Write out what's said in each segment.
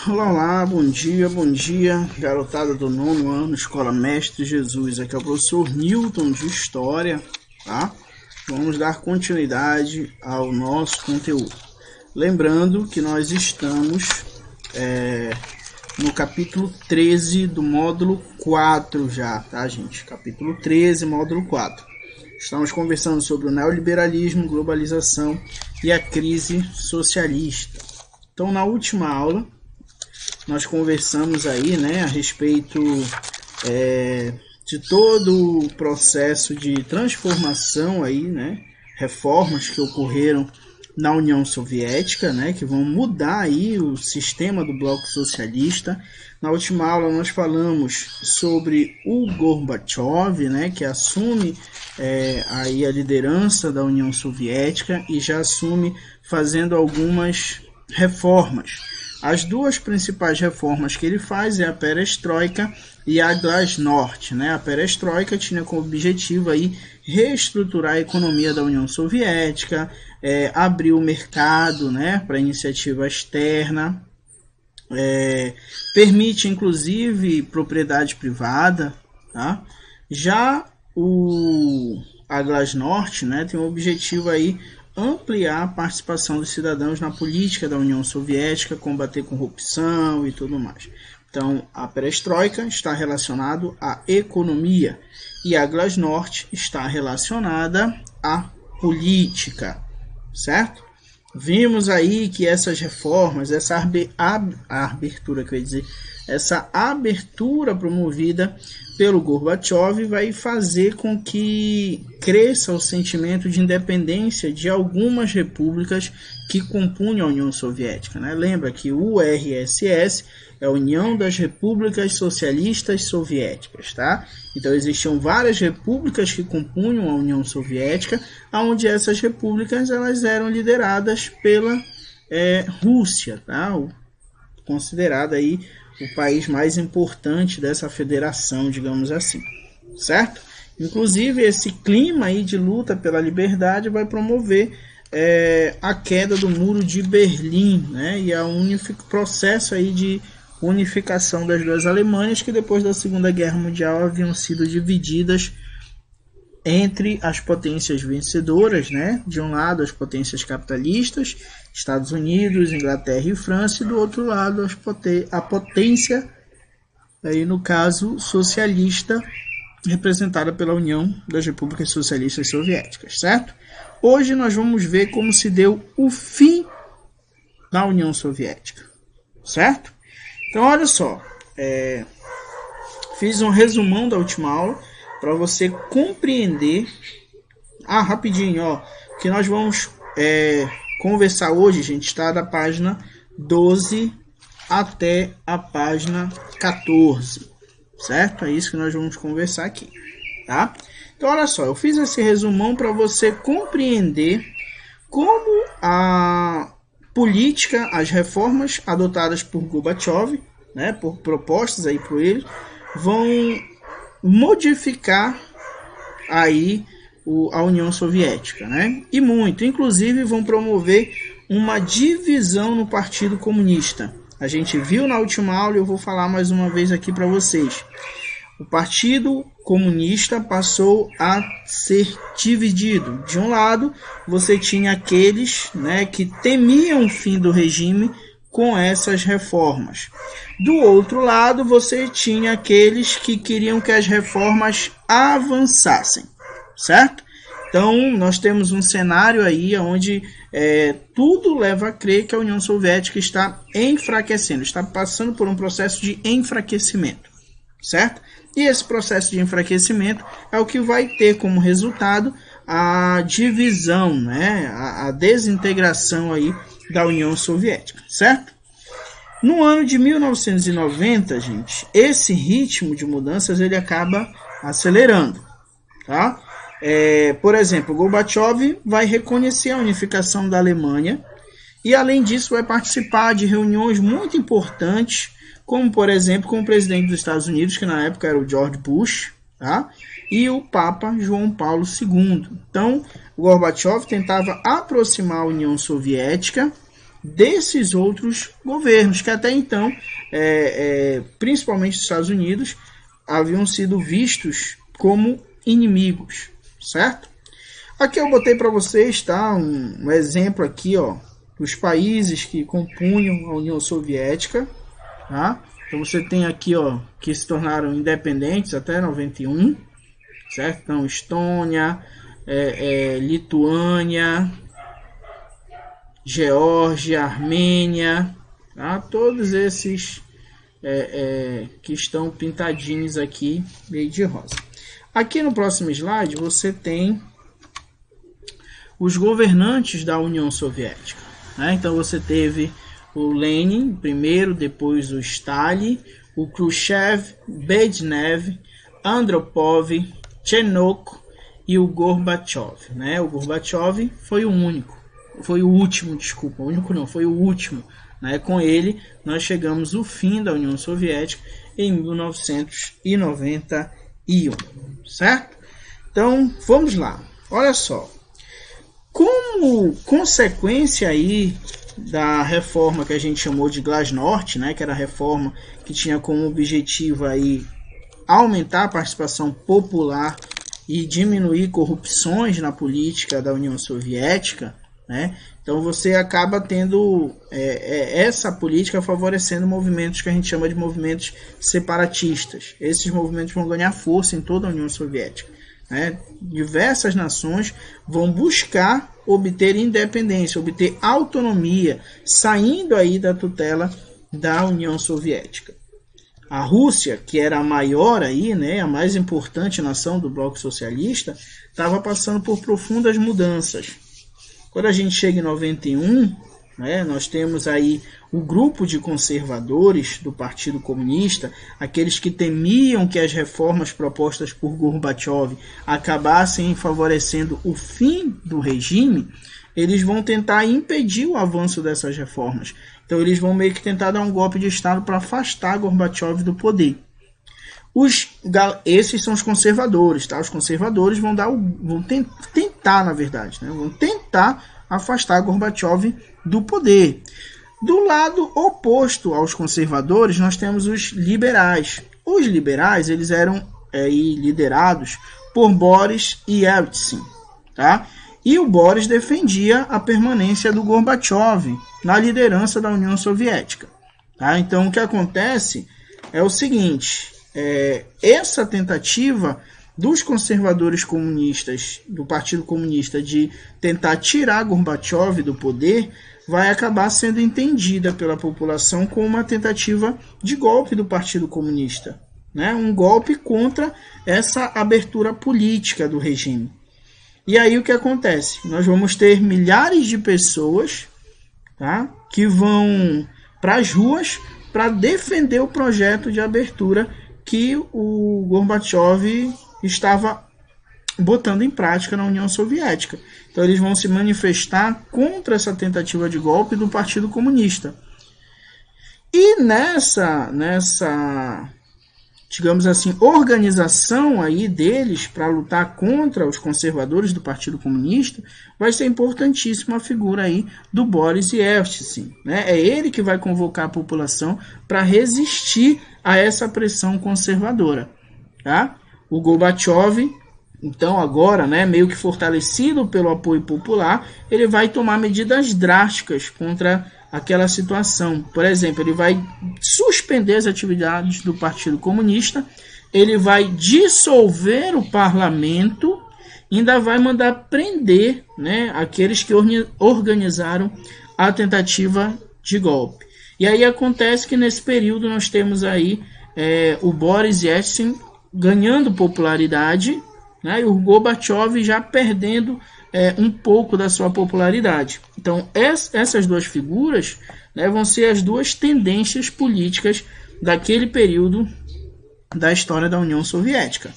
Olá, olá, bom dia, garotada do 9º ano, Escola Mestre Jesus. Aqui é o professor Newton de História, tá? Vamos dar continuidade ao nosso conteúdo. Lembrando que nós estamos no capítulo 13 do módulo 4 já, tá, gente? Capítulo 13, módulo 4. Estamos conversando sobre o neoliberalismo, globalização e a crise socialista. Então, na última aula, nós conversamos aí, né, a respeito de todo o processo de transformação aí, né, reformas que ocorreram na União Soviética, né, que vão mudar aí o sistema do bloco socialista. Na última aula nós falamos sobre o Gorbachev, né, que assume aí a liderança da União Soviética e já assume fazendo algumas reformas. As duas principais reformas que ele faz é a Perestroika e a Glasnost, né? A Perestroika tinha como objetivo aí reestruturar a economia da União Soviética, abrir o mercado, né, para iniciativa externa, permite inclusive propriedade privada, tá? Já a Glasnost, né, tem o objetivo aí ampliar a participação dos cidadãos na política da União Soviética, combater corrupção e tudo mais. Então, a Perestroika está relacionada à economia e a Glasnost está relacionada à política, certo? Vimos aí que essas reformas, essa abertura, quer dizer, essa abertura promovida pelo Gorbachev vai fazer com que cresça o sentimento de independência de algumas repúblicas que compunham a União Soviética, né? Lembra que o URSS é a União das Repúblicas Socialistas Soviéticas, tá? Então existiam várias repúblicas que compunham a União Soviética, onde essas repúblicas elas eram lideradas pela Rússia, tá? Considerada aí o país mais importante dessa federação, digamos assim, certo? Inclusive, esse clima aí de luta pela liberdade vai promover a queda do Muro de Berlim, né? E o processo aí de unificação das duas Alemanhas, que depois da Segunda Guerra Mundial haviam sido divididas entre as potências vencedoras, né? De um lado as potências capitalistas, Estados Unidos, Inglaterra e França, e do outro lado a potência, aí no caso socialista, representada pela União das Repúblicas Socialistas Soviéticas, certo? Hoje nós vamos ver como se deu o fim da União Soviética, certo? Então olha só, fiz um resumão da última aula para você compreender. Rapidinho, ó, que nós vamos conversar hoje, gente, está da página 12 até a página 14, certo? É isso que nós vamos conversar aqui, tá? Então, olha só, eu fiz esse resumão para você compreender como a política, as reformas adotadas por Gorbachev, né, por propostas aí por ele, vão modificar aí a União Soviética, né? E muito, inclusive vão promover uma divisão no Partido Comunista. A gente viu na última aula e eu vou falar mais uma vez aqui para vocês. O Partido Comunista passou a ser dividido. De um lado, você tinha aqueles, né, que temiam o fim do regime com essas reformas. Do outro lado, você tinha aqueles que queriam que as reformas avançassem, certo? Então, nós temos um cenário aí onde tudo leva a crer que a União Soviética está enfraquecendo, está passando por um processo de enfraquecimento, certo? E esse processo de enfraquecimento é o que vai ter como resultado a divisão, né, a desintegração aí da União Soviética, certo? No ano de 1990, gente, esse ritmo de mudanças ele acaba acelerando, tá? Por exemplo, Gorbachev vai reconhecer a unificação da Alemanha e, além disso, vai participar de reuniões muito importantes, como, por exemplo, com o presidente dos Estados Unidos, que na época era o George Bush, tá? E o Papa João Paulo II. Então, Gorbachev tentava aproximar a União Soviética desses outros governos, que até então, principalmente os Estados Unidos, haviam sido vistos como inimigos, certo? Aqui eu botei para vocês, tá, um exemplo aqui, ó, dos países que compunham a União Soviética, tá? Então você tem aqui, ó, que se tornaram independentes até 91, certo? Então Estônia, Lituânia, Geórgia, Armênia, tá? Todos esses que estão pintadinhos aqui meio de rosa. Aqui no próximo slide você tem os governantes da União Soviética, né? Então você teve o Lenin primeiro, depois o Stalin, o Khrushchev, Brezhnev, Andropov, Chernobyl e o Gorbachev, né? O Gorbachev foi o único, foi o último, desculpa, o único não, foi o último, né? Com ele nós chegamos ao fim da União Soviética em 1991, certo? Então vamos lá, olha só. Como consequência aí da reforma que a gente chamou de Glasnost, né, que era a reforma que tinha como objetivo aí aumentar a participação popular e diminuir corrupções na política da União Soviética, né? Então você acaba tendo essa política favorecendo movimentos que a gente chama de movimentos separatistas. Esses movimentos vão ganhar força em toda a União Soviética, né? Diversas nações vão buscar obter independência, obter autonomia, saindo aí da tutela da União Soviética. A Rússia, que era a maior aí, né, a mais importante nação do bloco socialista, estava passando por profundas mudanças. Quando a gente chega em 91, né, nós temos aí o grupo de conservadores do Partido Comunista, aqueles que temiam que as reformas propostas por Gorbachev acabassem favorecendo o fim do regime, eles vão tentar impedir o avanço dessas reformas. Então eles vão meio que tentar dar um golpe de Estado para afastar Gorbachev do poder. Esses são os conservadores, tá? Os conservadores vão tentar, na verdade, né? Vão tentar afastar Gorbachev do poder. Do lado oposto aos conservadores, nós temos os liberais. Os liberais, eles eram liderados por Boris Yeltsin, tá? E o Boris defendia a permanência do Gorbachev na liderança da União Soviética, tá? Então o que acontece é o seguinte, essa tentativa dos conservadores comunistas, do Partido Comunista, de tentar tirar Gorbachev do poder, vai acabar sendo entendida pela população como uma tentativa de golpe do Partido Comunista, né? Um golpe contra essa abertura política do regime. E aí o que acontece? Nós vamos ter milhares de pessoas, tá, que vão para as ruas para defender o projeto de abertura que o Gorbachev estava botando em prática na União Soviética. Então eles vão se manifestar contra essa tentativa de golpe do Partido Comunista. E nessa digamos assim, organização aí deles para lutar contra os conservadores do Partido Comunista, vai ser importantíssima a figura aí do Boris Yeltsin, né? É ele que vai convocar a população para resistir a essa pressão conservadora, tá? O Gorbachev, então agora, né, meio que fortalecido pelo apoio popular, ele vai tomar medidas drásticas contra aquela situação. Por exemplo, ele vai suspender as atividades do Partido Comunista, ele vai dissolver o parlamento, ainda vai mandar prender, né, aqueles que organizaram a tentativa de golpe. E aí acontece que nesse período nós temos aí o Boris Yeltsin ganhando popularidade, né, e o Gorbachev já perdendo um pouco da sua popularidade. Então essas duas figuras, né, vão ser as duas tendências políticas daquele período da história da União Soviética,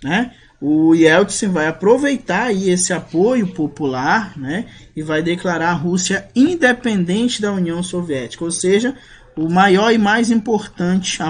né? O Yeltsin vai aproveitar aí esse apoio popular, né, e vai declarar a Rússia independente da União Soviética, ou seja, a maior e mais importante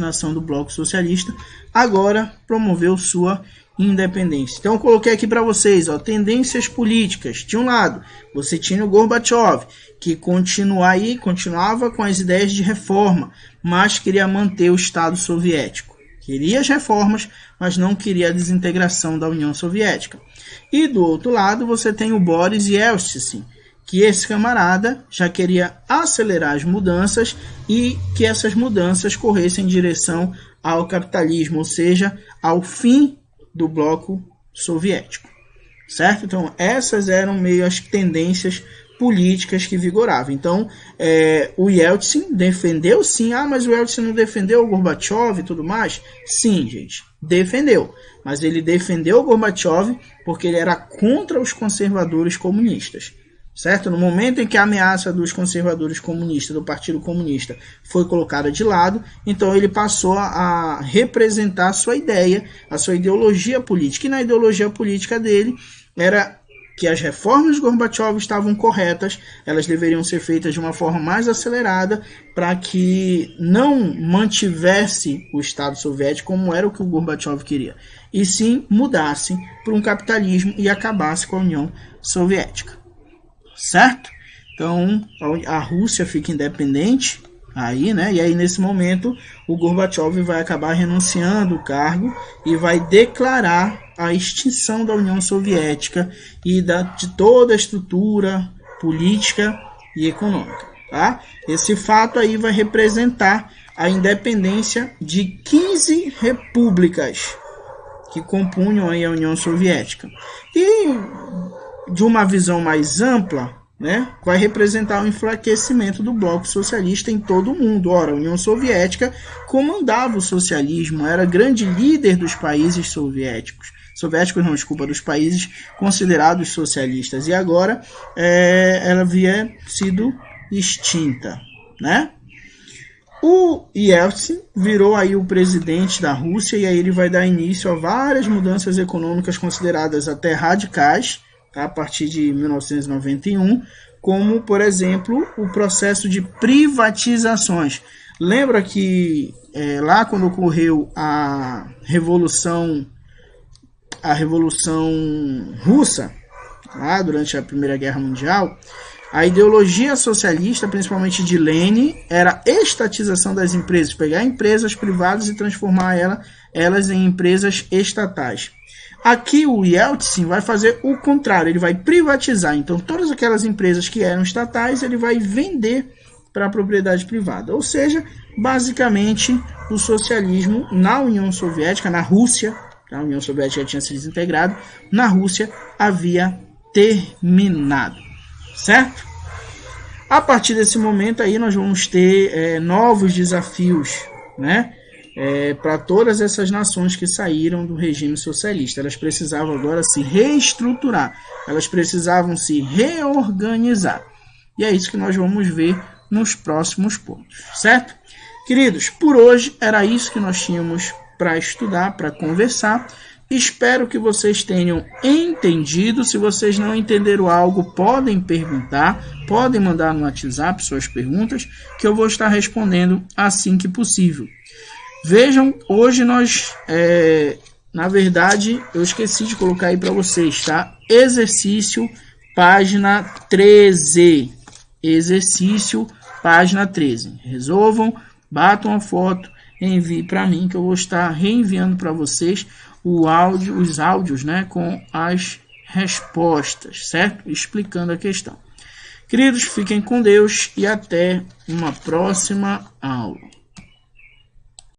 nação do Bloco Socialista, agora promoveu sua independência. Então eu coloquei aqui para vocês, ó, tendências políticas. De um lado, você tinha o Gorbachev, que continuava com as ideias de reforma, mas queria manter o Estado soviético. Queria as reformas, mas não queria a desintegração da União Soviética. E do outro lado, você tem o Boris Yeltsin, que esse camarada já queria acelerar as mudanças e que essas mudanças corressem em direção ao capitalismo, ou seja, ao fim do bloco soviético, certo? Então essas eram meio as tendências políticas que vigoravam. Então o Yeltsin defendeu sim, mas o Yeltsin não defendeu o Gorbachev e tudo mais? Sim, gente, defendeu, mas ele defendeu o Gorbachev porque ele era contra os conservadores comunistas. Certo? No momento em que a ameaça dos conservadores comunistas, do Partido Comunista, foi colocada de lado, então ele passou a representar a sua ideia, a sua ideologia política. E na ideologia política dele era que as reformas de Gorbachev estavam corretas, elas deveriam ser feitas de uma forma mais acelerada para que não mantivesse o Estado soviético como era o que o Gorbachev queria, e sim mudasse para um capitalismo e acabasse com a União Soviética. Certo? Então a Rússia fica independente aí, né? E aí nesse momento o Gorbachev vai acabar renunciando o cargo e vai declarar a extinção da União Soviética e de toda a estrutura política e econômica, tá? Esse fato aí vai representar a independência de 15 repúblicas que compunham aí a União Soviética. E de uma visão mais ampla, né, vai representar o enfraquecimento do bloco socialista em todo o mundo. Ora, a União Soviética comandava o socialismo, era grande líder dos países dos países considerados socialistas, e agora ela havia sido extinta, né? O Yeltsin virou aí o presidente da Rússia, e aí ele vai dar início a várias mudanças econômicas consideradas até radicais, a partir de 1991, como, por exemplo, o processo de privatizações. Lembra que lá quando ocorreu a Revolução Russa, lá durante a Primeira Guerra Mundial, a ideologia socialista, principalmente de Lenin, era a estatização das empresas, pegar empresas privadas e transformar elas em empresas estatais. Aqui o Yeltsin vai fazer o contrário, ele vai privatizar. Então todas aquelas empresas que eram estatais ele vai vender para a propriedade privada. Ou seja, basicamente o socialismo na União Soviética, na Rússia, a União Soviética tinha se desintegrado, na Rússia havia terminado, certo? A partir desse momento aí nós vamos ter novos desafios, né? Para todas essas nações que saíram do regime socialista. Elas precisavam agora se reestruturar, elas precisavam se reorganizar. E é isso que nós vamos ver nos próximos pontos, certo? Queridos, por hoje era isso que nós tínhamos para estudar, para conversar. Espero que vocês tenham entendido. Se vocês não entenderam algo, podem perguntar, podem mandar no WhatsApp suas perguntas, que eu vou estar respondendo assim que possível. Vejam, hoje nós, na verdade, eu esqueci de colocar aí para vocês, tá? Exercício, página 13. Exercício, página 13. Resolvam, batam a foto, enviem para mim, que eu vou estar reenviando para vocês os áudios, né, com as respostas, certo? Explicando a questão. Queridos, fiquem com Deus e até uma próxima aula.